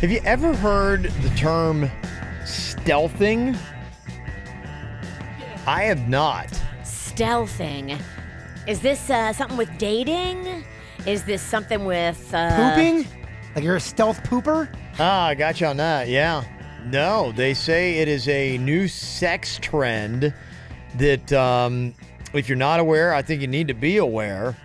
Have you ever heard the term stealthing? I have not. Stealthing. Is this something with dating? Is this something with... Pooping? Like you're a stealth pooper? Ah, I got you on that, yeah. No, they say it is a new sex trend that if you're not aware, I think you need to be aware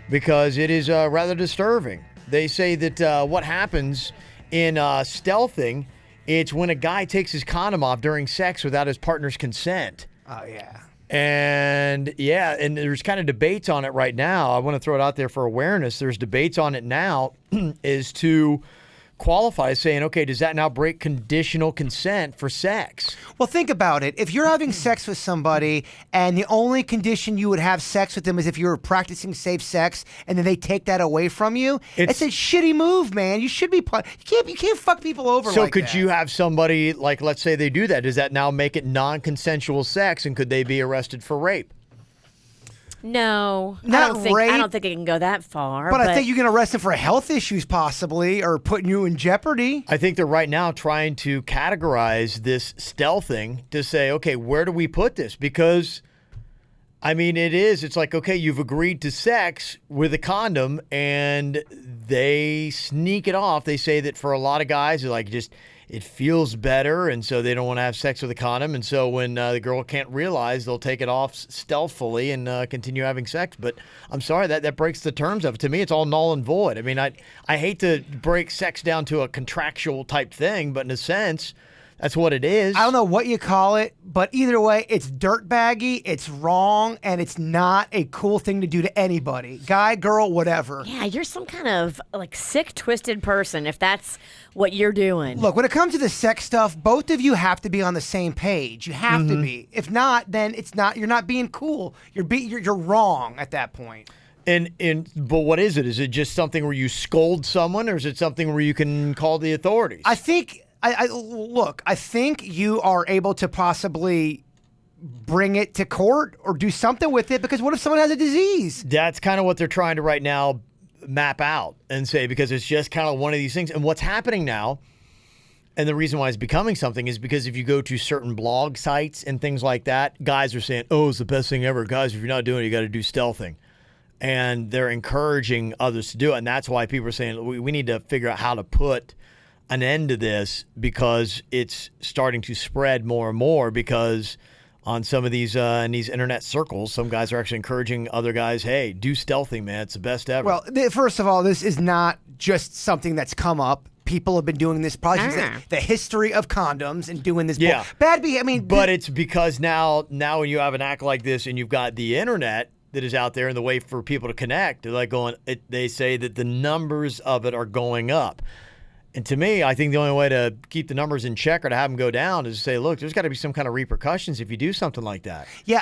because it is rather disturbing. They say that what happens in stealthing, it's when a guy takes his condom off during sex without his partner's consent. Oh, yeah. And there's kind of debates on it right now. I want to throw it out there for awareness. There's debates on it now is to qualify as saying, okay, does that now break conditional consent for sex? Well, think about it. If you're having sex with somebody and the only condition you would have sex with them is if you were practicing safe sex and then they take that away from you, it's a shitty move, man. You should be... You can't fuck people over so like that. So could you have somebody, like, let's say they do that. Does that now make it non-consensual sex and could they be arrested for rape? No, Not rape. I don't think it can go that far. But I think you can arrest him for health issues possibly or putting you in jeopardy. I think they're right now trying to categorize this stealthing to say, okay, where do we put this? Because, I mean, it's like, okay, you've agreed to sex with a condom and they sneak it off. They say that for a lot of guys, they're like it feels better, and so they don't want to have sex with a condom. And so when the girl can't realize, they'll take it off stealthily and continue having sex. But I'm sorry, that breaks the terms of it. To me, it's all null and void. I mean, I hate to break sex down to a contractual type thing, but in a sense, that's what it is. I don't know what you call it, but either way, it's dirtbaggy, it's wrong, and it's not a cool thing to do to anybody. Guy, girl, whatever. Yeah, you're some kind of like sick, twisted person if that's what you're doing. Look, when it comes to the sex stuff, both of you have to be on the same page. You have to be. If not, then it's not. You're not being cool. You're wrong at that point. But what is it? Is it just something where you scold someone, or is it something where you can call the authorities? I think. I think you are able to possibly bring it to court or do something with it because what if someone has a disease? That's kind of what they're trying to right now map out and say because it's just kind of one of these things. And what's happening now, and the reason why it's becoming something is because if you go to certain blog sites and things like that, guys are saying, oh, it's the best thing ever. Guys, if you're not doing it, you got to do stealthing. And they're encouraging others to do it. And that's why people are saying we need to figure out how to put an end to this because it's starting to spread more and more because on some of these in these internet circles, some guys are actually encouraging other guys, hey, do stealthing, man. It's the best ever. Well, first of all, this is not just something that's come up. People have been doing this probably since the history of condoms and doing this. Yeah. But it's because now when you have an act like this and you've got the internet that is out there and the way for people to connect, they're like they say that the numbers of it are going up. And to me, I think the only way to keep the numbers in check or to have them go down is to say, look, there's got to be some kind of repercussions if you do something like that. Yeah,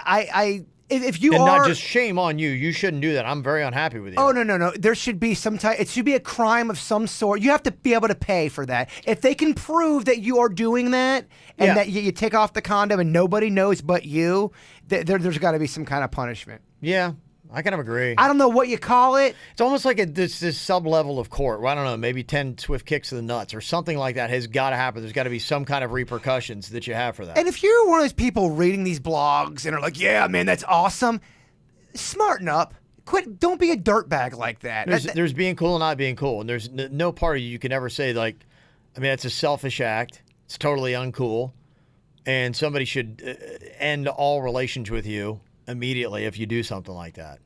if you and are... not just shame on you. You shouldn't do that. I'm very unhappy with you. Oh, no. There should be some type... It should be a crime of some sort. You have to be able to pay for that. If they can prove that you are doing that and that you take off the condom and nobody knows but you, there's got to be some kind of punishment. Yeah. I kind of agree. I don't know what you call it. It's almost like this sub-level of court. Well, I don't know, maybe 10 swift kicks to the nuts or something like that has got to happen. There's got to be some kind of repercussions that you have for that. And if you're one of those people reading these blogs and are like, yeah, man, that's awesome, smarten up. Quit. Don't be a dirtbag like that. There's being cool and not being cool. And there's no part of you can ever say, like, I mean, it's a selfish act. It's totally uncool. And somebody should end all relations with you immediately if you do something like that.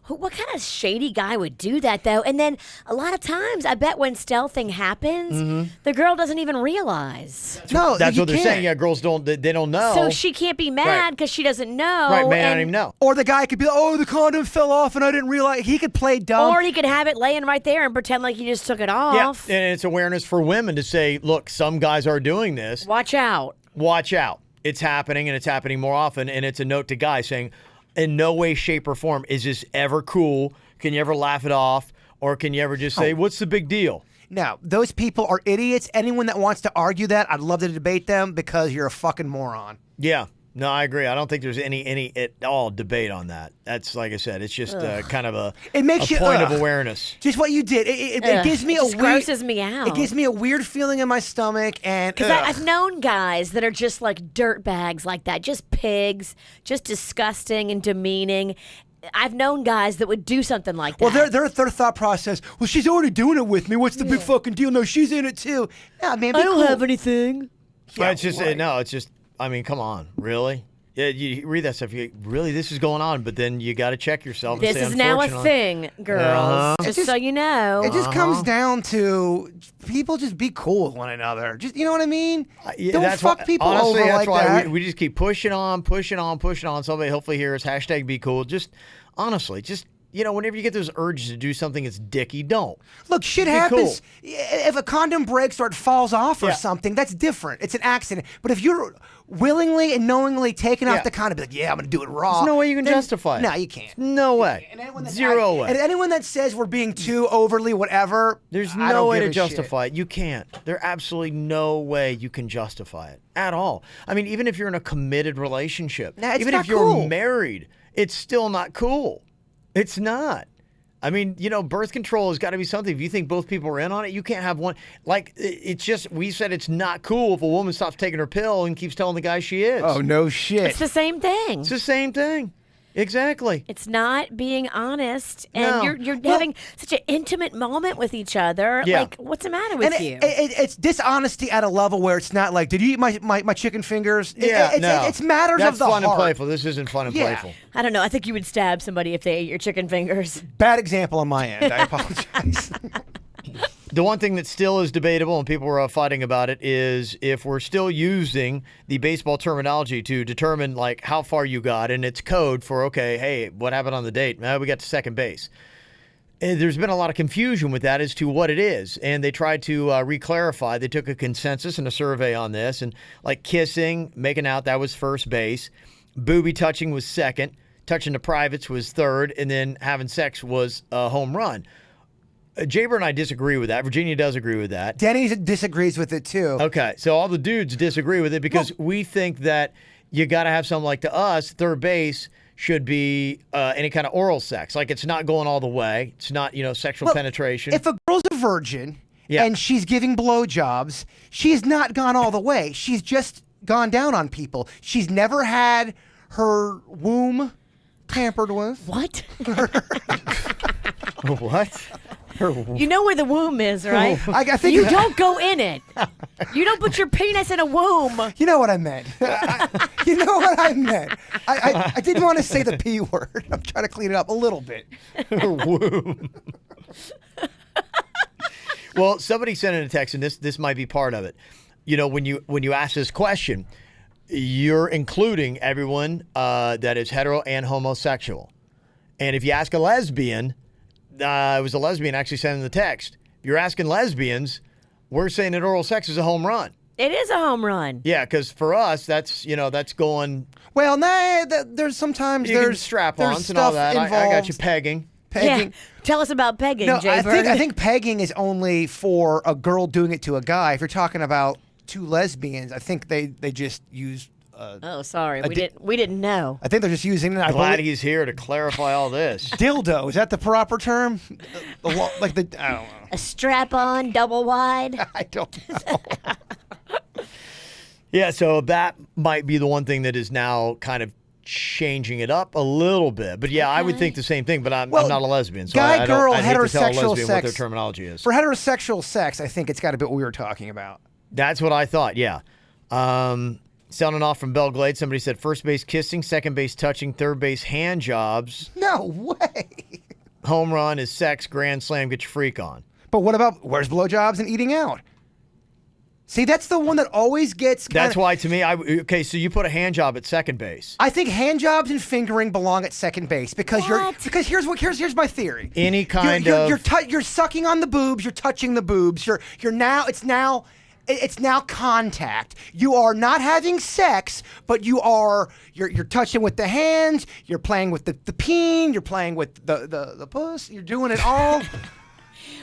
What kind of shady guy would do that, though? And then a lot of times, I bet when stealthing happens, the girl doesn't even realize. That's what they're saying. Yeah, girls they don't know. So she can't be mad because she doesn't know. Right, may not even know. Or the guy could be like, oh, the condom fell off and I didn't realize. He could play dumb. Or he could have it laying right there and pretend like he just took it off. Yeah, and it's awareness for women to say, look, some guys are doing this. Watch out. Watch out. It's happening, and it's happening more often. And it's a note to guys saying, in no way, shape, or form is this ever cool. Can you ever laugh it off? Or can you ever just say, what's the big deal? No, those people are idiots. Anyone that wants to argue that, I'd love to debate them because you're a fucking moron. Yeah. No, I agree. I don't think there's any at all debate on that. That's like I said. It's just kind of It makes a you point of awareness. Just what you did. It gives me just grosses me out. It gives me a weird feeling in my stomach, and because I've known guys that are just like dirt bags like that, just pigs, just disgusting and demeaning. I've known guys that would do something like that. Well, their thought process. Well, she's already doing it with me. What's the big fucking deal? No, she's in it too. Nah, man, I don't have anything. Yeah, it's just no. It's just. I mean, come on, really? Yeah, you read that stuff. Really, this is going on, but then you got to check yourself. This and say, is now a thing, girls. Just so you know. It just comes down to people just be cool with one another. Just, you know what I mean? Don't fuck people honestly, over that's like why that. We just keep pushing on. Somebody hopefully hears hashtag be cool. Just honestly, just. Whenever you get those urges to do something that's dicky, don't. Look, shit happens. Cool. If a condom breaks or it falls off or something, that's different. It's an accident. But if you're willingly and knowingly taking off the condom, be like, yeah, I'm going to do it raw. There's no way you can justify it. No, you can't. No way. Zero way. And anyone that says we're being too overly whatever, there's no way to justify it. You can't. There's absolutely no way you can justify it at all. I mean, even if you're in a committed relationship, even if you're married, it's still not cool. It's not. I mean, birth control has got to be something. If you think both people are in on it, you can't have one. Like, it's just, we said it's not cool if a woman stops taking her pill and keeps telling the guy she is. Oh, no shit. It's the same thing. It's the same thing. Exactly. It's not being honest, and you're having such an intimate moment with each other. Yeah. Like, what's the matter with you? It's dishonesty at a level where it's not like, did you eat my chicken fingers? No. It's matters That's of the fun heart. and playful. This isn't fun and playful. I don't know. I think you would stab somebody if they ate your chicken fingers. Bad example on my end. I apologize. The one thing that still is debatable and people are fighting about it is if we're still using the baseball terminology to determine like how far you got, and it's code for, okay, hey, what happened on the date? We got to second base. And there's been a lot of confusion with that as to what it is, and they tried to re-clarify. They took a consensus and a survey on this, and like kissing, making out, that was first base. Booby touching was second. Touching the privates was third, and then having sex was a home run. Jaber and I disagree with that. Virginia does agree with that. Denny disagrees with it too. Okay, so all the dudes disagree with it because we think that you got to have something like, to us, third base should be any kind of oral sex. Like, it's not going all the way. It's not, sexual penetration. If a girl's a virgin and she's giving blowjobs, she's not gone all the way. She's just gone down on people. She's never had her womb tampered with. What? What? You know where the womb is, right? I think you don't go in it. You don't put your penis in a womb. You know what I meant. You know what I meant. I didn't want to say the P word. I'm trying to clean it up a little bit. Womb. Well, somebody sent in a text, and this might be part of it. When you ask this question, you're including everyone that is hetero and homosexual. And if you ask a lesbian, it was a lesbian actually sending the text. If you're asking lesbians, we're saying that oral sex is a home run. It is a home run. Yeah, because for us, that's going. Well, there's sometimes there's strap-ons and all that. I got you pegging. Pegging. Yeah. Tell us about pegging, No, Jay I think pegging is only for a girl doing it to a guy. If you're talking about two lesbians, I think they just use. Oh, sorry, we didn't know. I think they're just using. Glad he's here to clarify all this. Dildo, is that the proper term? I don't know. A strap-on, double wide. I don't know. Yeah, so that might be the one thing that is now kind of changing it up a little bit. But yeah, I would think the same thing, but I'm not a lesbian, so guy, I girl, I'd hate to tell a heterosexual lesbian sex. what their terminology is. For heterosexual sex, I think it's got to be what we were talking about. That's what I thought, yeah. Sounding off from Belglade, somebody said first base kissing, second base touching, third base hand jobs. No way. Home run is sex, grand slam, get your freak on. But what about where's blowjobs and eating out? See, that's the one that always gets. That's why, to me, okay. So you put a hand job at second base. I think hand jobs and fingering belong at second base because here's my theory. Any kind of you're sucking on the boobs, you're touching the boobs. It's now contact. You are not having sex, but you're touching with the hands. You're playing with the peen. You're playing with the puss. You're doing it all.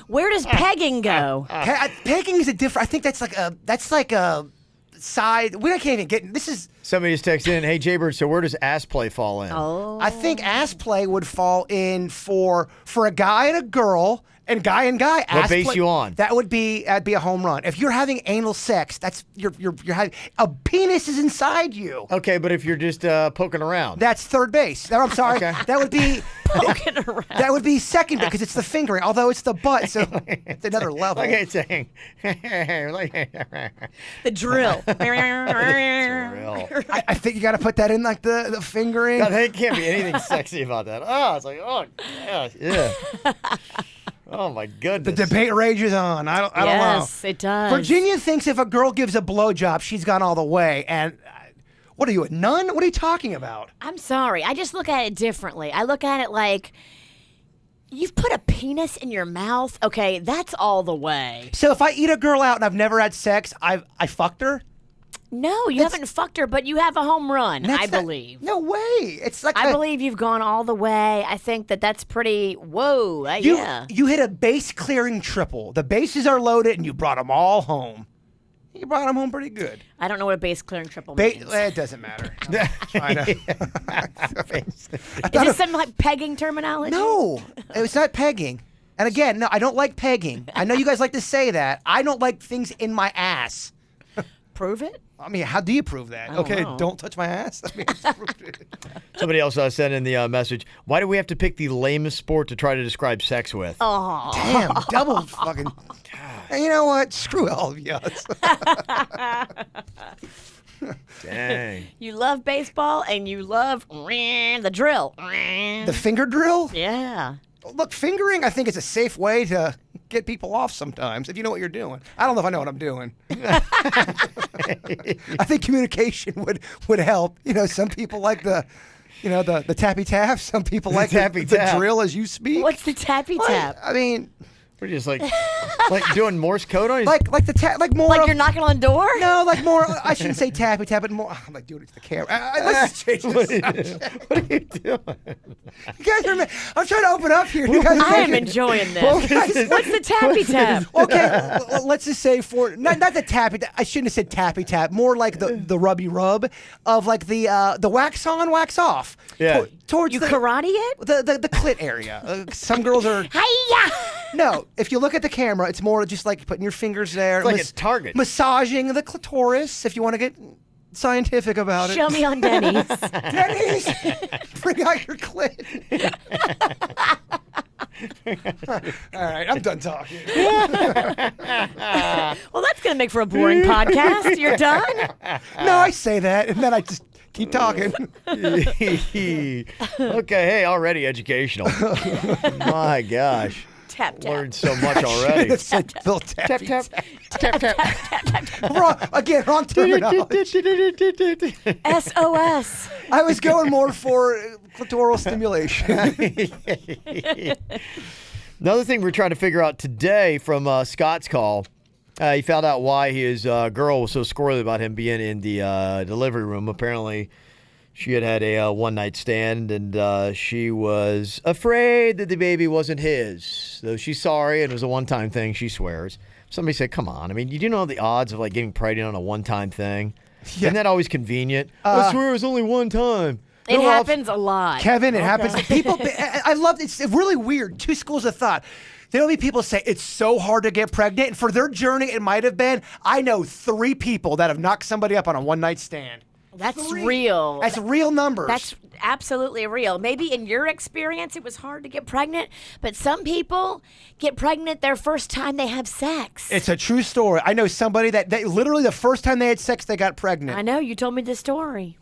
Where does pegging go? Pegging is a different. I think that's like a side. We can't even get. This is. Somebody just texted in, "Hey Jaybird, so where does ass play fall in?" Oh. I think ass play would fall in for a guy and a girl. And guy. What base you on? That'd be a home run. If you're having anal sex, that's you're having a penis is inside you. Okay, but if you're just poking around, That's third base. I'm sorry. Okay. That would be Poking around. that would be second base because it's the fingering. Although it's the butt, so it's another level. like it's saying, The drill. real. I think you got to put that in like the fingering. God, there can't be anything sexy about that. Oh, it's like, oh, gosh, yeah. Oh my goodness. The debate rages on. I don't know. Yes, it does. Virginia thinks if a girl gives a blowjob, she's gone all the way. And what are you, a nun? What are you talking about? I'm sorry. I just look at it differently. I look at it like you've put a penis in your mouth. Okay, that's all the way. So if I eat a girl out and I've never had sex, I fucked her? No, you haven't fucked her, but you have a home run, I That's not- believe. No way. It's like I believe you've gone all the way. I think that's pretty, whoa, yeah. You hit a base clearing triple. The bases are loaded and you brought them all home. You brought them home pretty good. I don't know what a base clearing triple means. It doesn't matter. I know. Is this some like pegging terminology? No, it's not pegging. And again, no, I don't like pegging. I know you guys like to say that. I don't like things in my ass. Prove it? I mean, how do you prove that? I don't Okay, know. don't touch my ass. I mean, Somebody else sent in the message. Why do we have to pick the lamest sport to try to describe sex with? Oh. damn, double fucking. And you know what? Screw all of you. Dang. You love baseball and you love the drill. The finger drill? Yeah. Look, fingering, I think, is a safe way to get people off sometimes if you know what you're doing. I don't know if I know what I'm doing. I think communication would help. You know, some people like the tappy tap. Some people like tappy the tap. drill as you speak. What's the tappy tap? I mean, We're just like doing Morse code on you. like the tap, like more. Like of- you're knocking on the door? No, like more. I shouldn't say tappy tap, but more. I'm like doing it to the camera. Let's change this. What are you doing? You guys are. I'm trying to open up here. You guys I am making- enjoying this. Well, guys- What's the tappy tap? Okay, let's just say for not the tappy. I shouldn't have said tappy tap. More like the rubby rub of like the wax on, wax off. Yeah. Towards You the karate it? the clit area. Some girls are. Hiya! No, if you look at the camera, it's more just like putting your fingers there. It's like a target. Massaging the clitoris, if you want to get scientific about it. Show me on Denny's. Denny's, bring out your clit. All right, I'm done talking. Well, that's going to make for a boring podcast. You're done? No, I say that, and then I just keep talking. Okay, hey, already educational. My gosh. Tap, tap. Learned so much already. It's like Bill Tappy. Tap, tap. Wrong terminology. SOS. I was going more for clitoral stimulation. Another thing we're trying to figure out today from Scott's call, he found out why his girl was so squirrely about him being in the delivery room. Apparently, she had a one-night stand, and she was afraid that the baby wasn't his. Though she's sorry, and it was a one-time thing, she swears. Somebody said, come on. I mean, you do know the odds of like getting pregnant on a one-time thing? Yeah. Isn't that always convenient? I swear it was only one time. It No, I'll- happens a lot. Kevin, it happens. People, I love it. It's really weird. Two schools of thought. There'll be people say it's so hard to get pregnant, and for their journey, it might have been. I know 3 people that have knocked somebody up on a one-night stand. That's 3. real. That's real numbers. That's absolutely real. Maybe in your experience it was hard to get pregnant, but some people get pregnant their first time they have sex. It's a true story. I know somebody that literally the first time they had sex, they got pregnant. I know, you told me the story.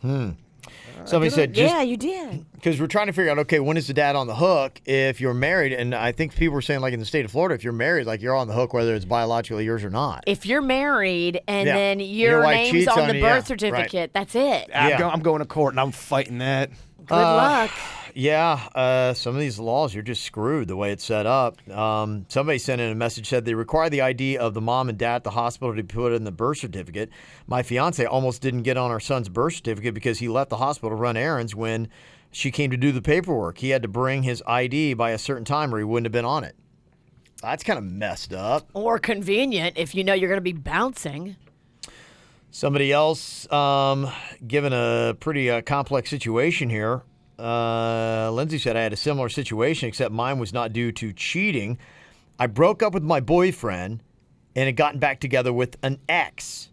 Somebody said, just Yeah, you did. because we're trying to figure out, okay, when is the dad on the hook if you're married? And I think people were saying, like in the state of Florida, if you're married, like you're on the hook whether it's biologically yours or not. If you're married and Yeah. then Your your wife name's cheats on on the you, yeah, birth certificate, that's it. Yeah. I'm going to court and I'm fighting that. Good luck. Yeah, some of these laws, you're just screwed the way it's set up. Somebody sent in a message, said they require the ID of the mom and dad at the hospital to be put in the birth certificate. My fiance almost didn't get on our son's birth certificate because he left the hospital to run errands when she came to do the paperwork. He had to bring his ID by a certain time or he wouldn't have been on it. That's kind of messed up. Or convenient if you know you're going to be bouncing. Somebody else given a pretty complex situation here. Lindsay said, I had a similar situation, except mine was not due to cheating. I broke up with my boyfriend and had gotten back together with an ex.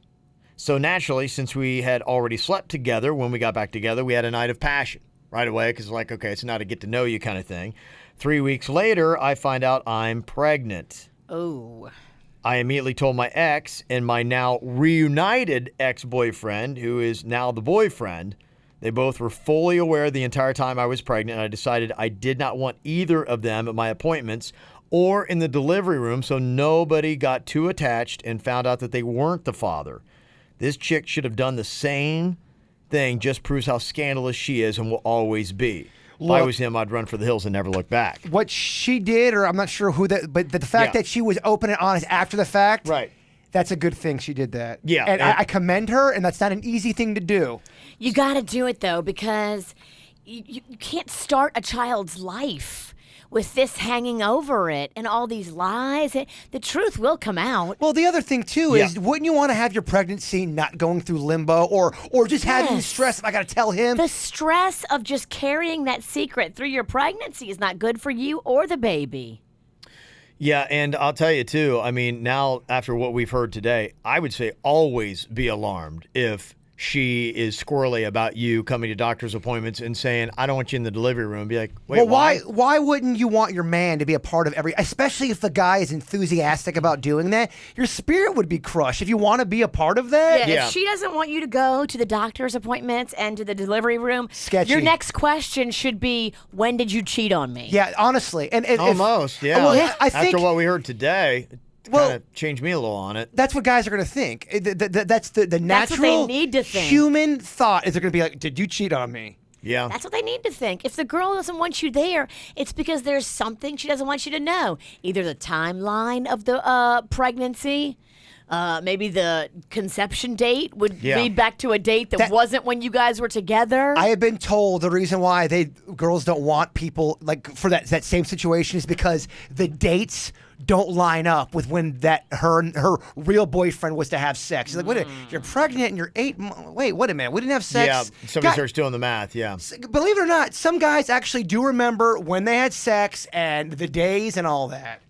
So naturally, since we had already slept together when we got back together, we had a night of passion right away because like, okay, it's not a get to know you kind of thing. 3 weeks later, I find out I'm pregnant. Oh. I immediately told my ex and my now reunited ex-boyfriend, who is now the boyfriend. They both were fully aware the entire time I was pregnant, and I decided I did not want either of them at my appointments or in the delivery room, so nobody got too attached and found out that they weren't the father. This chick should have done the same thing, just proves how scandalous she is and will always be. If I was him, I'd run for the hills and never look back. What she did, or I'm not sure who that, but the fact that she was open and honest after the fact, right? That's a good thing she did that. Yeah. And I commend her, and that's not an easy thing to do. You got to do it, though, because you can't start a child's life with this hanging over it and all these lies. The truth will come out. Well, the other thing, too, is wouldn't you want to have your pregnancy not going through limbo or just having the stress if I got to tell him? The stress of just carrying that secret through your pregnancy is not good for you or the baby. Yeah, and I'll tell you, too, I mean, now after what we've heard today, I would say always be alarmed if she is squirrely about you coming to doctor's appointments and saying, I don't want you in the delivery room. Be like, wait, well, why wouldn't you want your man to be a part of especially if the guy is enthusiastic about doing that? Your spirit would be crushed if you want to be a part of that. Yeah, if she doesn't want you to go to the doctor's appointments and to the delivery room, sketchy. Your next question should be, when did you cheat on me? Yeah, honestly. And almost, yeah. Well, I think, after what we heard today, kind of changed me a little on it. That's what guys are going to think. That's the natural that's what they need to think. Human thought is they're going to be like, did you cheat on me? Yeah. That's what they need to think. If the girl doesn't want you there, it's because there's something she doesn't want you to know. Either the timeline of the pregnancy, maybe the conception date would lead back to a date that wasn't when you guys were together. I have been told the reason why girls don't want people like for that same situation is because the dates don't line up with when her real boyfriend was to have sex. She's like, wait, you're pregnant and you're 8 months. Wait a minute, we didn't have sex. Yeah, somebody starts doing the math. Yeah, believe it or not, some guys actually do remember when they had sex and the days and all that.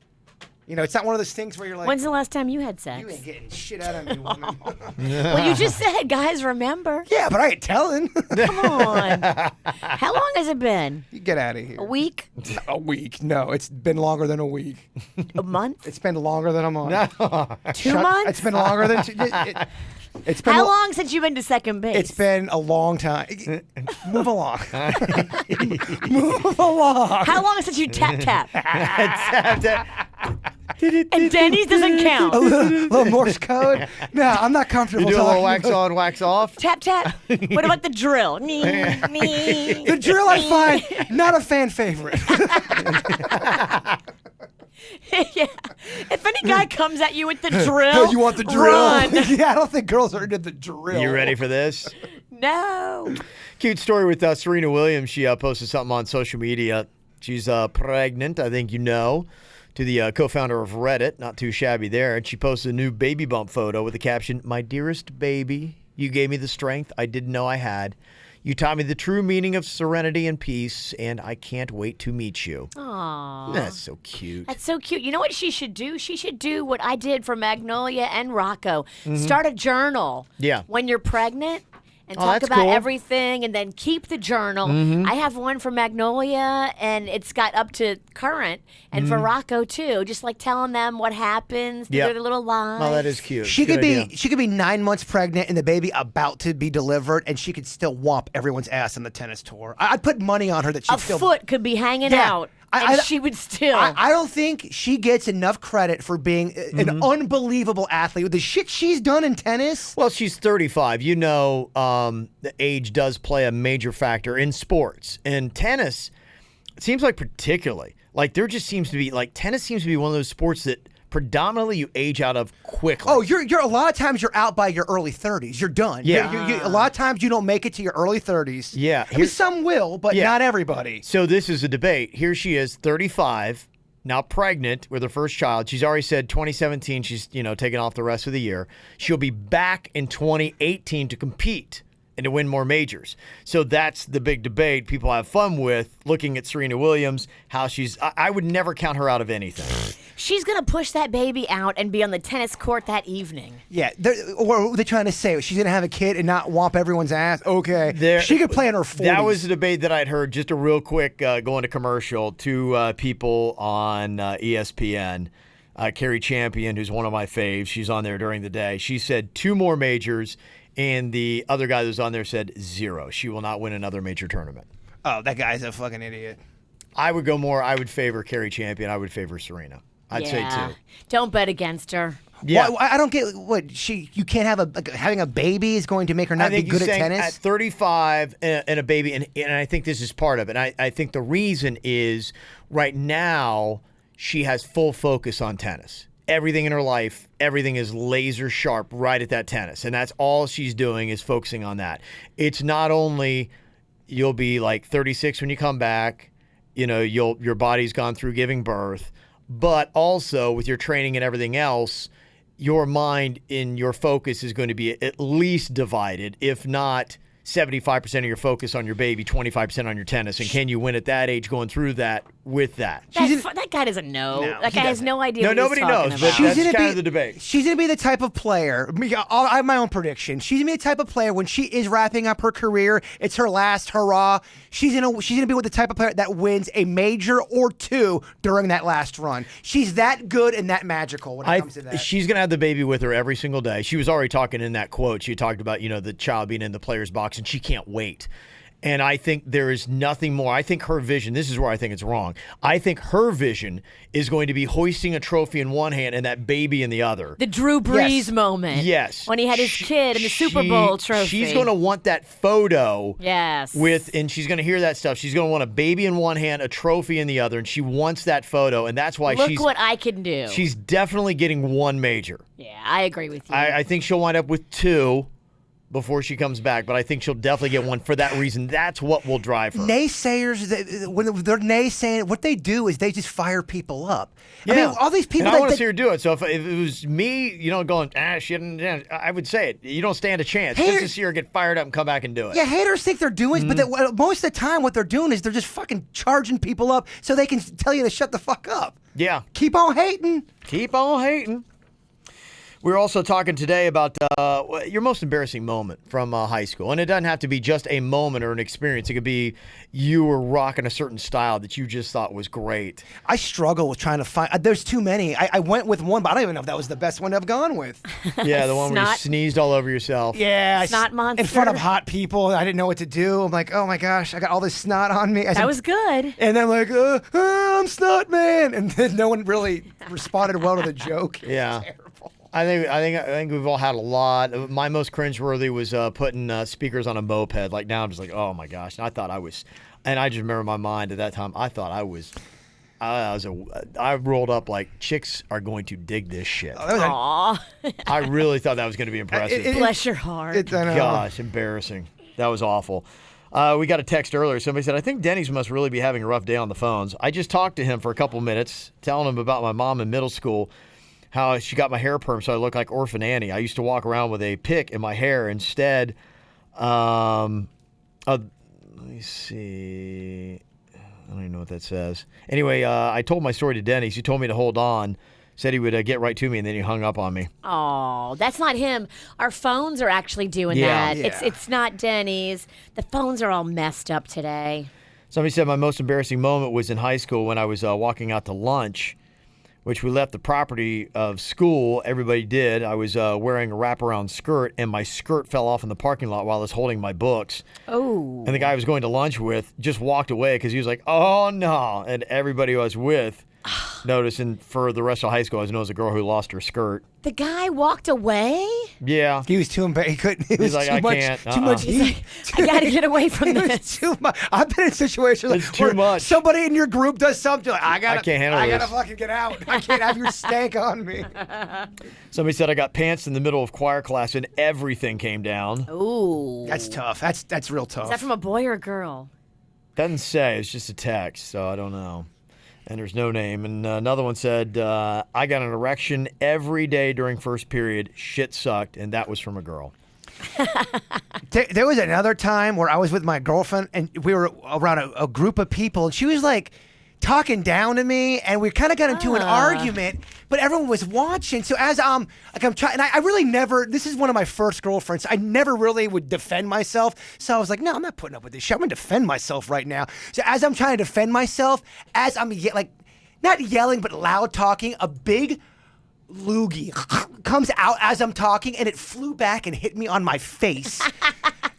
You know, it's not one of those things where you're like, when's the last time you had sex? You ain't getting shit out of me, woman. Well, you just said guys remember. Yeah, but I ain't telling. Come on. How long has it been? You get out of here. A week? A week. No, it's been longer than a week. A month? It's been longer than a month. No. 2 months? It's been longer than 2 It's been How long since you've been to second base? It's been a long time. Move along. Move along. How long since you tap? And Denny's doesn't count. A little Morse code? No, I'm not comfortable. You do a little wax on, wax off? Tap. What about the drill? The drill I find not a fan favorite. Yeah. If any guy comes at you with the drill, you want the drill? Run. Yeah, I don't think girls are into the drill. You ready for this? No. Cute story with Serena Williams. She posted something on social media. She's pregnant, I think you know, to the co-founder of Reddit. Not too shabby there. And she posted a new baby bump photo with the caption, "My dearest baby, you gave me the strength I didn't know I had. You taught me the true meaning of serenity and peace, and I can't wait to meet you." Aww. That's so cute. That's so cute. You know what she should do? She should do what I did for Magnolia and Rocco. Start a journal. Yeah. When you're pregnant. And talk that's about cool. everything, and then keep the journal. I have one for Magnolia, and it's got up to current, and for Rocco too. Just like telling them what happens, their little lives. Oh, that is cute. She Good could be 9 months pregnant and the baby about to be delivered, and she could still whomp everyone's ass on the tennis tour. I'd put money on her that she'd A still. foot could be hanging out, and she would still. I don't think she gets enough credit for being an unbelievable athlete with the shit she's done in tennis. Well, she's 35. You know, the age does play a major factor in sports. And tennis, it seems like particularly, like there just seems to be, like tennis seems to be one of those sports that predominantly you age out of quickly. Oh, you're a lot of times you're out by your early 30s. You're done. Yeah. A lot of times you don't make it to your early 30s. Yeah. I mean, some will, but not everybody. So this is a debate. Here she is, 35, now pregnant with her first child. She's already said 2017 she's, taking off the rest of the year. She'll be back in 2018 to compete and to win more majors. So that's the big debate people have fun with, looking at Serena Williams, how I would never count her out of anything. She's going to push that baby out and be on the tennis court that evening. Yeah, or they're trying to say she's going to have a kid and not whomp everyone's ass. Okay, she could play in her 40s. That was the debate that I'd heard. Just a real quick going to commercial. Two people on ESPN. Carrie Champion, who's one of my faves, she's on there during the day. She said 2 more majors, and the other guy that was on there said 0. She will not win another major tournament. Oh, that guy's a fucking idiot. I would favor Carrie Champion. I would favor Serena. I'd say 2. Don't bet against her. Yeah. I don't get you can't have having a baby is going to make her not be good at tennis. At 35 and a baby, and I think this is part of it. And I think the reason is right now she has full focus on tennis. Everything in her life, everything is laser sharp right at that tennis. And that's all she's doing is focusing on that. It's not only you'll be like 36 when you come back, your body's gone through giving birth, but also with your training and everything else, your mind and your focus is going to be at least divided, if not 75% of your focus on your baby, 25% on your tennis. And can you win at that age going through that with that? That guy doesn't know. No, that guy has no idea what nobody he's talking knows, about. but that's kind of the debate. She's going to be the type of player. I have my own prediction. She's going to be the type of player when she is wrapping up her career, it's her last hurrah. She's going to be with the type of player that wins a major or 2 during that last run. She's that good and that magical when it comes to that. She's going to have the baby with her every single day. She was already talking in that quote. She talked about, the child being in the player's box, and she can't wait. And I think there is nothing more. I think her vision, this is where I think it's wrong. I think her vision is going to be hoisting a trophy in one hand and that baby in the other. The Drew Brees moment. Yes. When he had his kid in the Super Bowl trophy. She's going to want that photo. Yes. And she's going to hear that stuff. She's going to want a baby in one hand, a trophy in the other, and she wants that photo. And that's why Look what I can do. She's definitely getting 1 major. Yeah, I agree with you. I think she'll wind up with 2 before she comes back, but I think she'll definitely get 1 for that reason. That's what will drive her. Naysayers, when they're naysaying, what they do is they just fire people up. Yeah. I mean, all these people. And I want to see her do it. So if it was me, going, she didn't, I would say it. You don't stand a chance. Just to see her get fired up and come back and do it. Yeah, haters think they're doing it, but most of the time what they're doing is they're just fucking charging people up so they can tell you to shut the fuck up. Yeah. Keep on hating. Keep on hating. We're also talking today about your most embarrassing moment from high school. And it doesn't have to be just a moment or an experience. It could be you were rocking a certain style that you just thought was great. I struggle with trying to find. There's too many. I went with one, but I don't even know if that was the best one I've gone with. Yeah, the one where you sneezed all over yourself. Yeah. Snot monster. In front of hot people. I didn't know what to do. I'm like, oh my gosh, I got all this snot on me. That was good. And then I'm like, I'm snot man. And then no one really responded well to the joke. Yeah. Terrible. I think we've all had a lot. My most cringeworthy was putting speakers on a moped. Like now I'm just like, oh my gosh. And I just remember my mind at that time. I thought I rolled up like chicks are going to dig this shit. Aw. I really thought that was going to be impressive. Bless your heart. Gosh, embarrassing. That was awful. We got a text earlier. Somebody said, I think Denny's must really be having a rough day on the phones. I just talked to him for a couple minutes, telling him about my mom in middle school, how she got my hair perm so I look like Orphan Annie. I used to walk around with a pick in my hair instead. Let me see. I don't even know what that says. Anyway, I told my story to Denny's. He told me to hold on. Said he would get right to me, and then he hung up on me. Oh, that's not him. Our phones are actually doing that. Yeah. It's not Denny's. The phones are all messed up today. Somebody said my most embarrassing moment was in high school when I was walking out to lunch, which we left the property of school. Everybody did. I was wearing a wraparound skirt, and my skirt fell off in the parking lot while I was holding my books. Oh. And the guy I was going to lunch with just walked away because he was like, oh, no. And everybody I was with noticed, and for the rest of high school, I was known as a girl who lost her skirt. The guy walked away? Yeah. He was too embarrassed. He couldn't. It was He's like, too I much, can't. Too much heat. I got to get away from It was this. too much. I've been in situations It's too where much. somebody in your group does something. Like, I can't handle I gotta this. fucking get out. I can't have your stank on me. Somebody said I got pants in the middle of choir class and everything came down. Ooh. That's tough. That's real tough. Is that from a boy or a girl? Doesn't say. It's just a text, so I don't know. And there's no name. And another one said, I got an erection every day during first period. Shit sucked. And that was from a girl. There was another time where I was with my girlfriend and we were around a group of people and she was like talking down to me and we kind of got into an argument, but everyone was watching. So as I'm trying, and I really never, this is one of my first girlfriends. I never really would defend myself. So I was like, no, I'm not putting up with this shit. I'm going to defend myself right now. So as I'm trying to defend myself, as I'm not yelling, but loud talking, a big loogie comes out as I'm talking and it flew back and hit me on my face.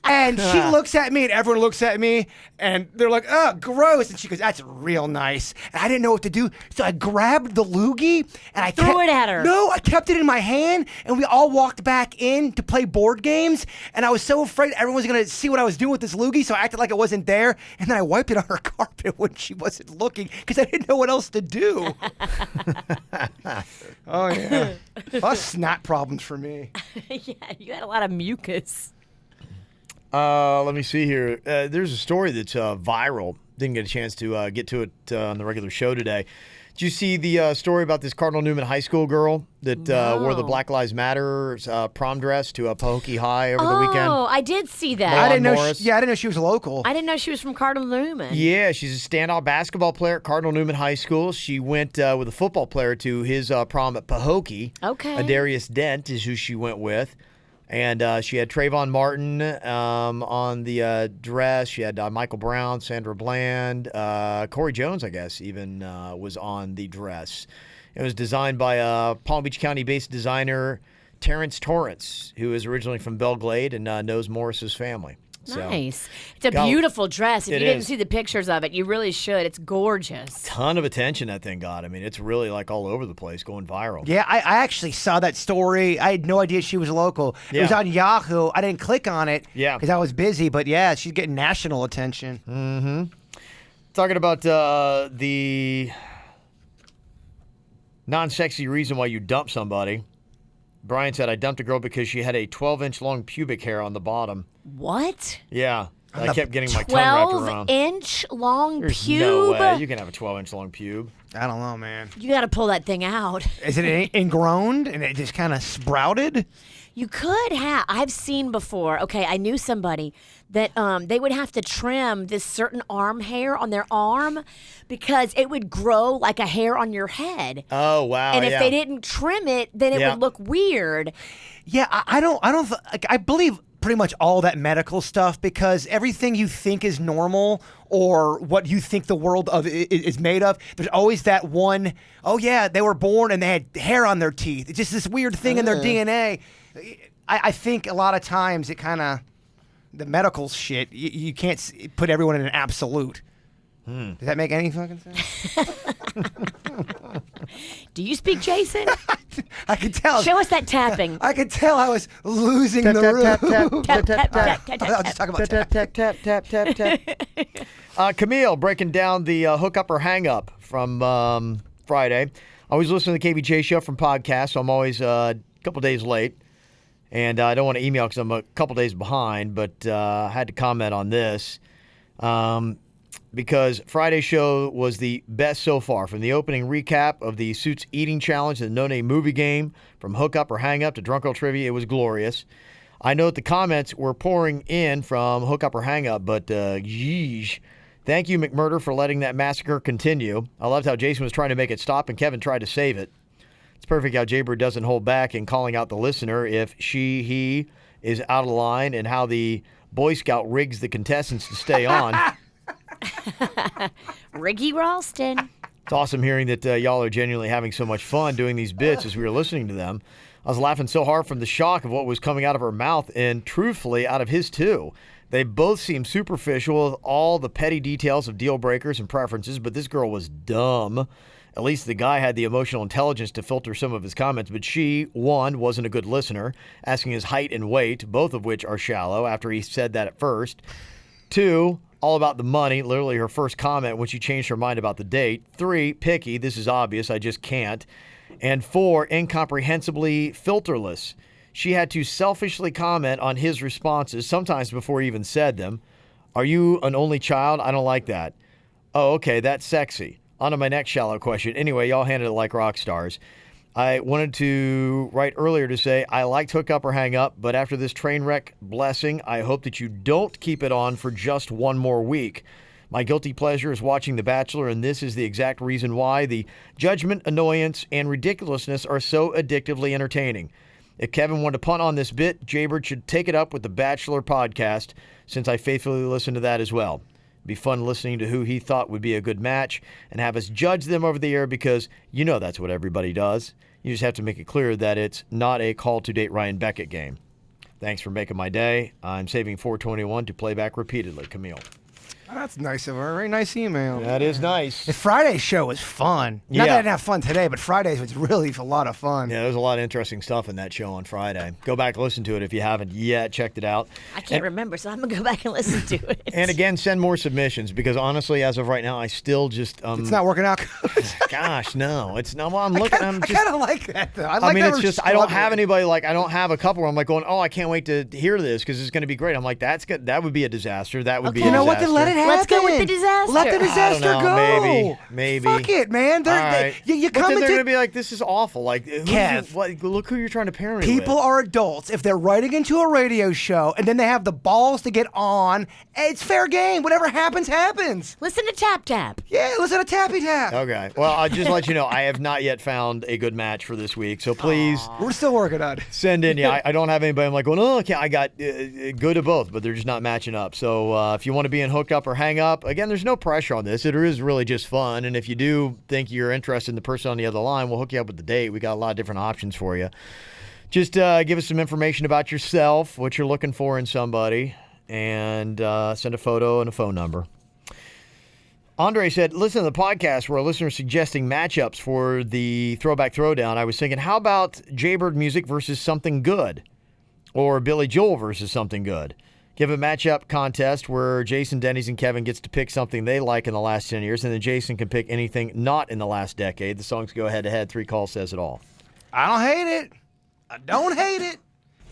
And she looks at me and everyone looks at me and they're like, oh, gross. And she goes, that's real nice. And I didn't know what to do. So I grabbed the loogie and I threw it at her. No, I kept it in my hand and we all walked back in to play board games. And I was so afraid everyone was going to see what I was doing with this loogie. So I acted like it wasn't there. And then I wiped it on her carpet when she wasn't looking because I didn't know what else to do. Oh, yeah. Plus snot problems for me. Yeah, you had a lot of mucus. Let me see here. There's a story that's viral. Didn't get a chance to get to it on the regular show today. Did you see the story about this Cardinal Newman High School girl that wore the Black Lives Matter prom dress to Pahokee High over the weekend? Oh, I did see that. I didn't know. I Morris. didn't know she was local. I didn't know she was from Cardinal Newman. Yeah, she's a standout basketball player at Cardinal Newman High School. She went with a football player to his prom at Pahokee. Okay. Adarius Dent is who she went with. And she had Trayvon Martin on the dress. She had Michael Brown, Sandra Bland, Corey Jones, I guess, even was on the dress. It was designed by Palm Beach County-based designer Terrence Torrance, who is originally from Belle Glade and knows Morris's family. Nice. It's a beautiful dress. If you didn't see the pictures of it, you really should. It's gorgeous. Ton of attention that thing got. I mean, it's really like all over the place, going viral. Yeah, I actually saw that story. I had no idea she was local. Yeah. It was on Yahoo. I didn't click on it because Yeah. I was busy. But yeah, she's getting national attention. Mm-hmm. Talking about the non-sexy reason why you dump somebody. Brian said, I dumped a girl because she had a 12-inch long pubic hair on the bottom. What? Yeah. I kept getting my tongue wrapped around. 12-inch long There's pube? no way you can have a 12-inch long pube. I don't know, man. You got to pull that thing out. Is it ingrown and it just kind of sprouted? You could have. I've seen before. Okay, I knew somebody that they would have to trim this certain arm hair on their arm because it would grow like a hair on your head. Oh, wow. And if they didn't trim it, then it would look weird. Yeah, I believe pretty much all that medical stuff because everything you think is normal or what you think the world of is made of, there's always that one, oh yeah, they were born and they had hair on their teeth. It's just this weird thing in their DNA. I think a lot of times it kind of, the medical shit, you can't put everyone in an absolute. Does that make any fucking sense? Do you speak Jason? I could tell. Show us that tapping. I could tell I was losing the room. Tap, tap, tap, tap, I'll just talk about tap. Camille breaking down the hookup or hang up from Friday. I was listening to the KVJ show from podcast, so I'm always a couple days late. And I don't want to email because I'm a couple days behind, but I had to comment on this. Because Friday's show was the best so far. From the opening recap of the Suits Eating Challenge to the No Name Movie Game, from Hookup or Hang Up to Drunk Girl Trivia, it was glorious. I know the comments were pouring in from Hookup or Hang Up, but yeesh. Thank you, McMurder, for letting that massacre continue. I loved how Jason was trying to make it stop and Kevin tried to save it. It's perfect how Jaybird doesn't hold back in calling out the listener if he is out of line, and how the Boy Scout rigs the contestants to stay on. Riggy Ralston. It's awesome hearing that y'all are genuinely having so much fun doing these bits as we were listening to them. I was laughing so hard from the shock of what was coming out of her mouth and, truthfully, out of his too. They both seemed superficial with all the petty details of deal breakers and preferences, but this girl was dumb. At least the guy had the emotional intelligence to filter some of his comments, but she, one, wasn't a good listener, asking his height and weight, both of which are shallow after he said that at first. Two, all about the money, literally her first comment when she changed her mind about the date. Three, picky, this is obvious, I just can't. And four, incomprehensibly filterless. She had to selfishly comment on his responses, sometimes before he even said them. Are you an only child? I don't like that. Oh, okay, that's sexy. On to my next shallow question. Anyway, y'all handled it like rock stars. I wanted to write earlier to say I liked Hook Up or Hang Up, but after this train wreck blessing, I hope that you don't keep it on for just one more week. My guilty pleasure is watching The Bachelor, and this is the exact reason why the judgment, annoyance, and ridiculousness are so addictively entertaining. If Kevin wanted to punt on this bit, Jaybird should take it up with the Bachelor podcast, since I faithfully listen to that as well. It'd be fun listening to who he thought would be a good match and have us judge them over the air, because you know that's what everybody does. You just have to make it clear that it's not a call to date Ryan Beckett game. Thanks for making my day. I'm saving 421 to play back repeatedly. Camille. That's nice of her. Very nice email. That is nice. The Friday show was fun. Not that I didn't have fun today, but Fridays was really a lot of fun. Yeah, there was a lot of interesting stuff in that show on Friday. Go back and listen to it if you haven't yet checked it out. I can't remember, so I'm going to go back and listen to it. And again, send more submissions, because honestly, as of right now, I still just... it's not working out. Gosh, no. It's not. Well, I'm looking. I kind of like that, though. I mean, it's just, I don't have anybody, like, I don't have a couple where I'm like going, oh, I can't wait to hear this because it's going to be great. I'm like, that's good. That would be a disaster. That would be a disaster. You know what? Then let it happen. Let's go with the disaster. Let the disaster I don't know, go. Maybe. Fuck it, man. You but come then they're into... going to be like, this is awful. Like, Kev, look who you're trying to pair me with. People are adults. If they're writing into a radio show and then they have the balls to get on, it's fair game. Whatever happens, happens. Listen to Tap Tap. Yeah, listen to Tappy Tap. Okay. Well, I'll just let you know, I have not yet found a good match for this week. So please... We're still working on it. Send in. Yeah, I don't have anybody. I'm like, going, oh, okay, I got good of both, but they're just not matching up. So if you want to be in Hook Up or Hang Up, again, there's no pressure on this. It is really just fun. And if you do think you're interested in the person on the other line, we'll hook you up with the date. We got a lot of different options for you. Just give us some information about yourself, what you're looking for in somebody, and send a photo and a phone number. Andre said, listen to the podcast where a listener is suggesting matchups for the Throwback Throwdown. I was thinking, how about Jaybird Music versus Something Good? Or Billy Joel versus Something Good? Give a matchup contest where Jason, Denny's, and Kevin gets to pick something they like in the last 10 years, and then Jason can pick anything not in the last decade. The songs go head-to-head. 3 calls says it all. I don't hate it. I don't hate it.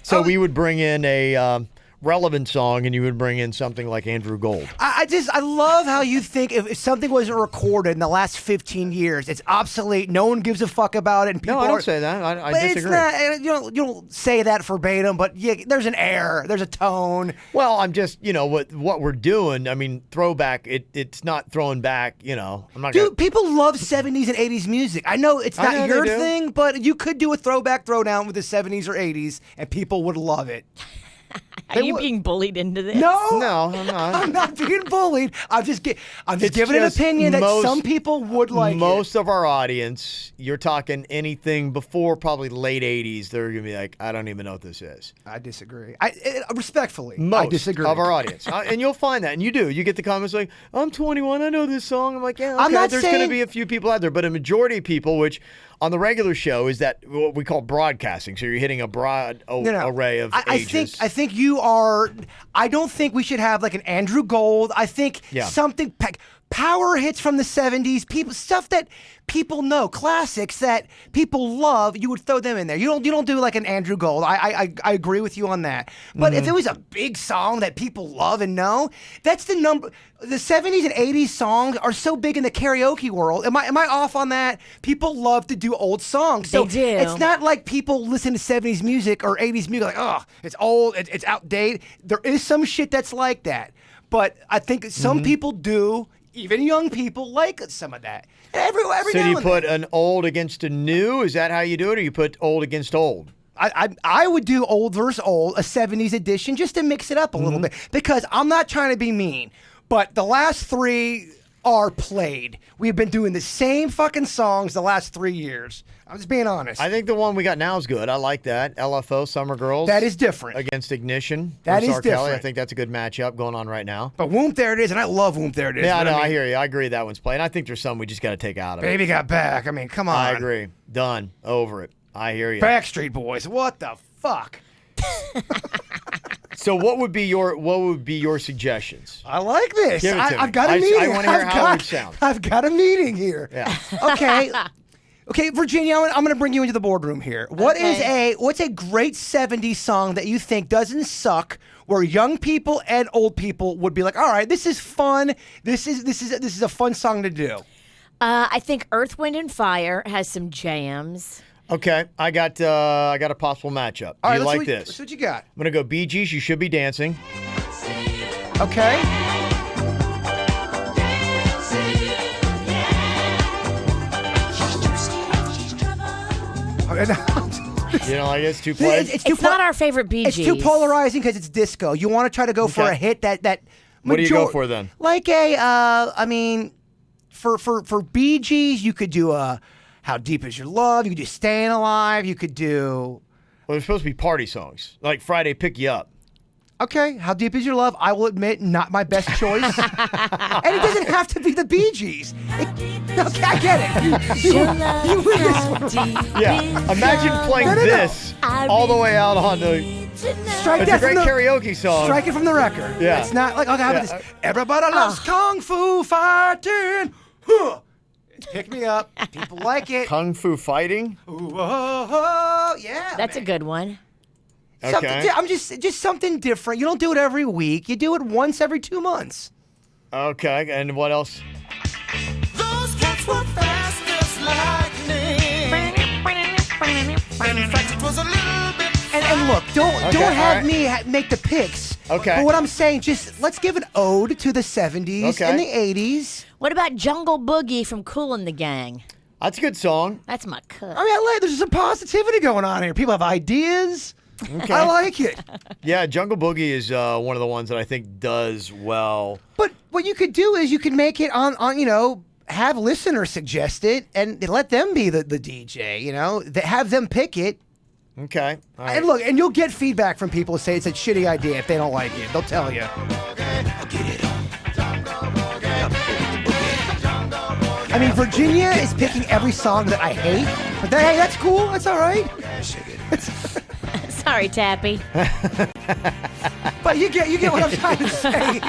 So we would bring in a... relevant song, and you would bring in something like Andrew Gold. I love how you think if something wasn't recorded in the last 15 years, it's obsolete. No one gives a fuck about it. And people I don't say that. I disagree. It's not, you don't say that verbatim, but there's an air, there's a tone. Well, I'm just, what we're doing. I mean, throwback. It's not throwing back. I'm not. Dude, people love 70s and 80s music. I know it's not your thing, but you could do a throwback throwdown with the 70s or 80s, and people would love it. Are you being bullied into this? No, I'm not. I'm not being bullied. I'm just giving an opinion that some people would like. Most of our audience, you're talking anything before probably late 80s, they're gonna be like, I don't even know what this is. I disagree. Respectfully, most I disagree. of our audience, and you'll find that, and you do. You get the comments like, I'm 21, I know this song. I'm like, yeah, okay. I'm not There's saying... gonna be a few people out there, but a majority of people, which on the regular show is that what we call broadcasting. So you're hitting a broad array of ages. I think you are. I don't think we should have like an Andrew Gold. I think something power hits from the 70s, stuff that people know, classics that people love. You would throw them in there. You don't do like an Andrew Gold. I agree with you on that. But if it was a big song that people love and know, that's the number. The 70s and 80s songs are so big in the karaoke world. Am I off on that? People love to do old songs. So they do. It's not like people listen to 70s music or 80s music like, oh, it's old, it's outdated. There is some shit that's like that. But I think some people do. Even young people like some of that. Every so now do you and put then. an old against a new? Is that how you do it, or you put old against old? I would do old versus old, a 70s edition, just to mix it up a little bit. Because I'm not trying to be mean, but the last 3 are played. We've been doing the same fucking songs the last 3 years. I'm just being honest. I think the one we got now is good. I like that. LFO, Summer Girls. That is different. Against Ignition. That is R. Kelly. different. I think that's a good matchup going on right now. But Whoomp There It Is, and I love Whoomp There It Is. Yeah, I hear you. I agree that one's playing. I think there's some we just got to take out of it. Baby Got Back. I mean, come on. I agree. Done. Over it. I hear you. Backstreet Boys. What the fuck? So what would be your suggestions? I like this. Give it to me. I've got a meeting. I want to hear how it would sound. I've got a meeting here. Yeah. Okay, Virginia, I'm going to bring you into the boardroom here. What's a great 70s song that you think doesn't suck, where young people and old people would be like, all right, this is fun. This is a fun song to do. I think Earth, Wind, and Fire has some jams. Okay, I got a possible matchup. All right, You like Let's this? see what you got. I'm gonna go Bee Gees. You Should Be Dancing. Okay. You know, I guess two It's, plays. It's not our favorite Bee It's Gees. too polarizing because it's disco. You want to try to go for Okay. a hit that. What do you go for then? Like I mean, for Bee Gees, you could do a How Deep Is Your Love. You could do Staying Alive. You could do. Well, they're supposed to be party songs, like Friday Pick You Up. Okay, How Deep Is Your Love? I will admit, not my best choice. And it doesn't have to be the Bee Gees. Okay, I get it. You win this one. Yeah, imagine playing No. this all the way out on the. Strike It's that a great from the, karaoke song. Strike it from the record. Yeah. It's not like, okay, how about Yeah. this? Everybody loves Kung Fu Fighting. Huh. Pick me up. People like it. Kung Fu Fighting. Ooh, oh, oh, yeah. That's man. a good one. Something, Okay. I'm just something different. You don't do it every week. You do it once every 2 months. Okay, and what else? Those cats were fast as lightning. In fact, it was a little bit. And look, don't all have right. me make the picks. Okay. But what I'm saying, just let's give an ode to the 70s Okay. and the 80s. What about Jungle Boogie from Kool and the Gang? That's a good song. That's my cut. I mean, there's some positivity going on here. People have ideas. Okay. I like it. Yeah, Jungle Boogie is one of the ones that I think does well. But what you could do is you could make it on have listeners suggest it and let them be the DJ, have them pick it. Okay. All right. And look, and you'll get feedback from people who say it's a shitty idea if they don't like it. They'll tell you. I mean, Virginia is picking every song that I hate, but hey, that's cool. That's all right. Sorry, Tappy. But you get what I'm trying to say.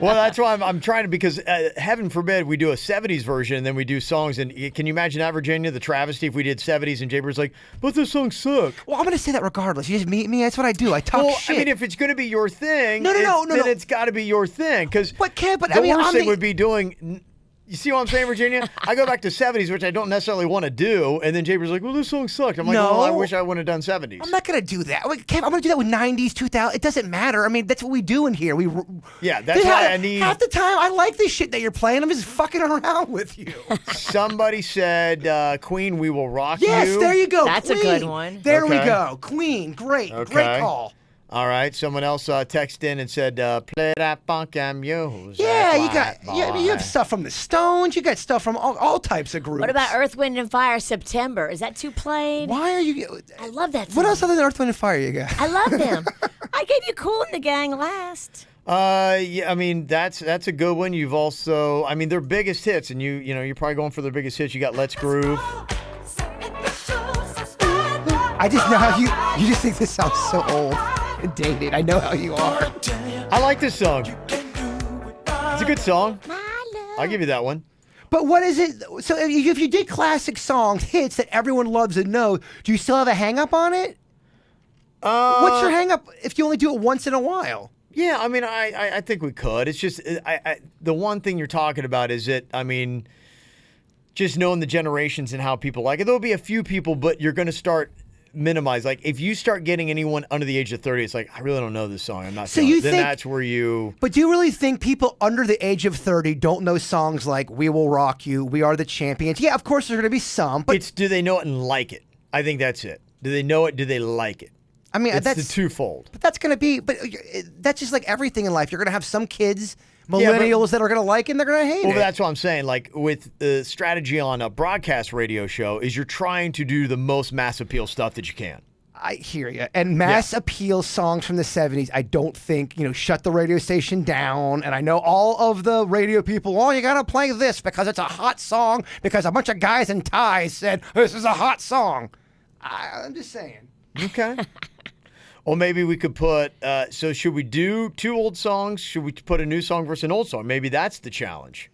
Well, that's why I'm trying to, because heaven forbid we do a 70s version and then we do songs. And can you imagine that, Virginia, the travesty if we did 70s and Jaber's like, but this song suck. Well, I'm going to say that regardless. You just meet me. That's what I do. I talk Well, shit. I mean, if it's going to be your thing, No, then it's got to be your thing. Because But, Kev, the I mean, worst I'm thing the- would be doing. You see what I'm saying, Virginia? I go back to 70s, which I don't necessarily want to do, and then Jaber's like, well, this song sucked. I'm like, No. well, I wish I wouldn't have done 70s. I'm not going to do that. Kev, I'm going to do that with 90s, 2000. It doesn't matter. I mean, that's what we do in here. Yeah, that's why I need. Half the time, I like this shit that you're playing. I'm just fucking around with you. Somebody said, Queen, We Will Rock You. Yes, there you go. That's a Queen. good one. There we Okay. go. Queen. Great. Okay. Great call. All right. Someone else texted in and said, play that funk and music. Yeah, you got white you have boy." stuff from the Stones. You got stuff from all types of groups. What about Earth, Wind, and Fire, September? Is that too played? Why are you? I love that song. What else other than Earth, Wind, and Fire you got? I love them. I gave you Kool and the Gang last. Yeah, I mean that's a good one. You've also, I mean, their biggest hits, and you're probably going for their biggest hits. You got Let's Groove. I just know how you just think this sounds so old and dated. I know how you are. I like this song. It's a good song. I'll give you that one. But what is it? So if you did classic songs, hits that everyone loves and knows, do you still have a hang up on it? What's your hang up if you only do it once in a while? Yeah, I mean, I think we could. It's just the one thing you're talking about is that, I mean, just knowing the generations and how people like it. There'll be a few people, but you're going to start minimize. Like if you start getting anyone under the age of 30, it's like, I really don't know this song. I'm not. So feeling you it. Then think- that's where you. But do you really think people under the age of 30 don't know songs like "We Will Rock You," "We Are the Champions"? Yeah, of course there's going to be some, but It's do they know it and like it? I think that's it. Do they know it? Do they like it? I mean It's that's the twofold. But that's going to be. But that's just like everything in life. You're going to have some kids, Yeah, but- millennials, that are going to like it and they're going to hate Well, it. but that's what I'm saying. Like with the strategy on a broadcast radio show is you're trying to do the most mass appeal stuff that you can. I hear you. And mass appeal songs from the 70s, I don't think, shut the radio station down. And I know all of the radio people, you got to play this because it's a hot song, because a bunch of guys in ties said, this is a hot song. I'm just saying. Okay. Or maybe we could put, so should we do two old songs? Should we put a new song versus an old song? Maybe that's the challenge.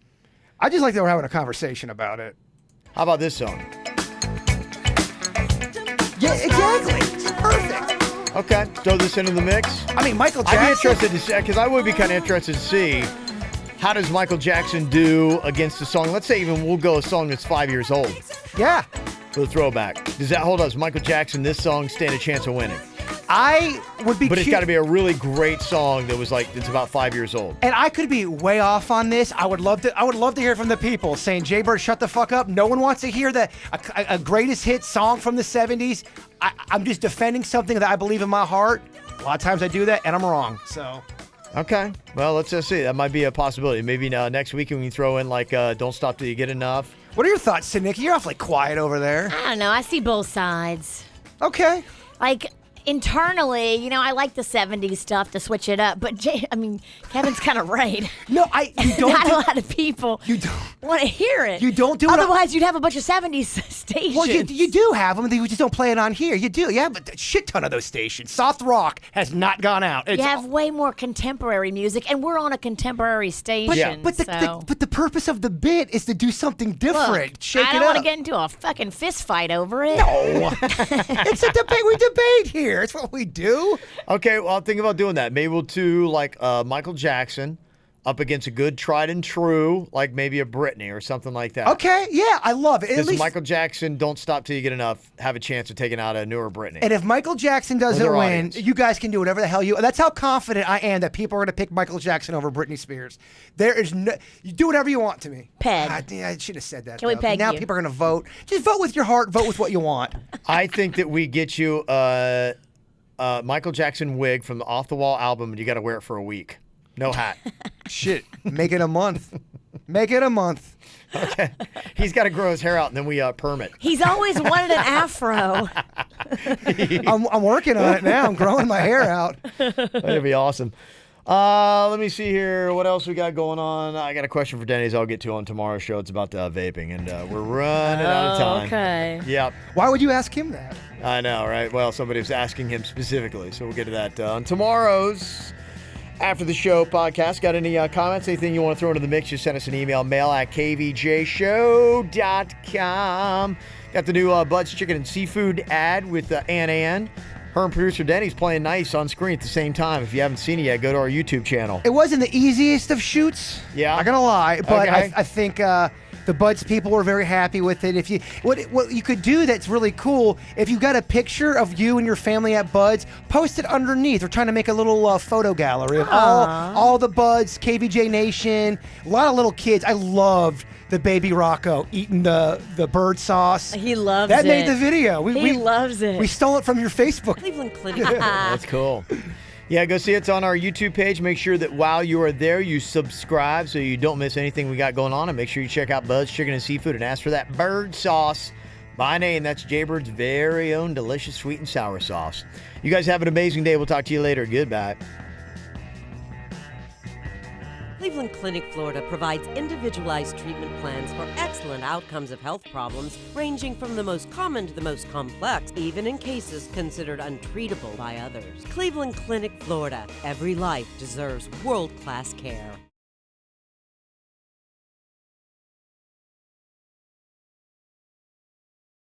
I just like that we're having a conversation about it. How about this song? Yeah, exactly. It's perfect. Okay, throw this into the mix. I mean, Michael I'd be Jackson. interested to see, because I would be kind of interested to see how does Michael Jackson do against a song? Let's say even we'll go a song that's 5 years old. Yeah. For the throwback. Does that hold up? Does Michael Jackson, this song, stand a chance of winning? I would be But it's got to be a really great song that was like, it's about 5 years old. And I could be way off on this. I would love to hear from the people saying, Jay Bird, shut the fuck up. No one wants to hear a greatest hit song from the 70s. I'm just defending something that I believe in my heart. A lot of times I do that, and I'm wrong. So, Okay. Well, let's just see. That might be a possibility. Maybe next week when we throw in like Don't Stop Till You Get Enough. what are your thoughts, Nick? You're awfully quiet over there. I don't know. I see both sides. Okay. Like, internally, I like the 70s stuff to switch it up. But, Kevin's kind of right. No, you don't. Not a lot of people You don't. want to hear it. You don't do it. Otherwise, you'd have a bunch of 70s stations. Well, you do have them. You just don't play it on here. You do. Yeah, but a shit ton of those stations. Soft rock has not gone out. You have way more contemporary music, and we're on a contemporary station. But the purpose of the bit is to do something different. Look, Shake I it don't up. want to get into a fucking fist fight over it. No. It's a debate. We debate here. It's what we do. Okay, well, I'll think about doing that. Maybe we'll do like Michael Jackson up against a good tried and true, like maybe a Britney or something like that. Okay, yeah, I love it. At Does least, Michael Jackson, Don't Stop Till You Get Enough, have a chance of taking out a newer Britney? and if Michael Jackson doesn't their win, audience. you guys can do whatever the hell you. That's how confident I am that people are going to pick Michael Jackson over Britney Spears. There is no. You do whatever you want to me. Peg. I should have said that. Can we though. peg Now you? people are going to vote. Just vote with your heart. Vote with what you want. I think that we get you Michael Jackson wig from the Off the Wall album, and you got to wear it for a week. No hat. Shit, make it a month. Make it a month. Okay. He's got to grow his hair out, and then we perm it. He's always wanted an afro. I'm working on it now. I'm growing my hair out. That'd be awesome. Let me see here. What else we got going on? I got a question for Denny's I'll get to on tomorrow's show. It's about vaping, and we're running out of time. Okay. Yep. Why would you ask him that? I know, right? Well, somebody was asking him specifically, so we'll get to that on tomorrow's After the Show podcast. Got any comments, anything you want to throw into the mix, just send us an email, mail@kvjshow.com. Got the new Bud's Chicken and Seafood ad with Ann. Her and producer Denny's playing nice on screen at the same time. If you haven't seen it yet, go to our YouTube channel. It wasn't the easiest of shoots. Yeah. Not gonna lie, but Okay. I think the Buds people were very happy with it. If you what you could do that's really cool, if you got a picture of you and your family at Buds, post it underneath. We're trying to make a little photo gallery of all the Buds, KVJ Nation, a lot of little kids. I loved the baby Rocco eating the bird sauce. He loves that it. made the video. He loves it. We stole it from your Facebook. Cleveland Clinic. That's cool. Yeah, go see it. It's on our YouTube page. Make sure that while you are there, you subscribe so you don't miss anything we got going on. And make sure you check out Bud's Chicken and Seafood and ask for that bird sauce by name. That's Jaybird's very own delicious sweet and sour sauce. You guys have an amazing day. We'll talk to you later. Goodbye. Cleveland Clinic, Florida provides individualized treatment plans for excellent outcomes of health problems ranging from the most common to the most complex, even in cases considered untreatable by others. Cleveland Clinic, Florida. Every life deserves world-class care.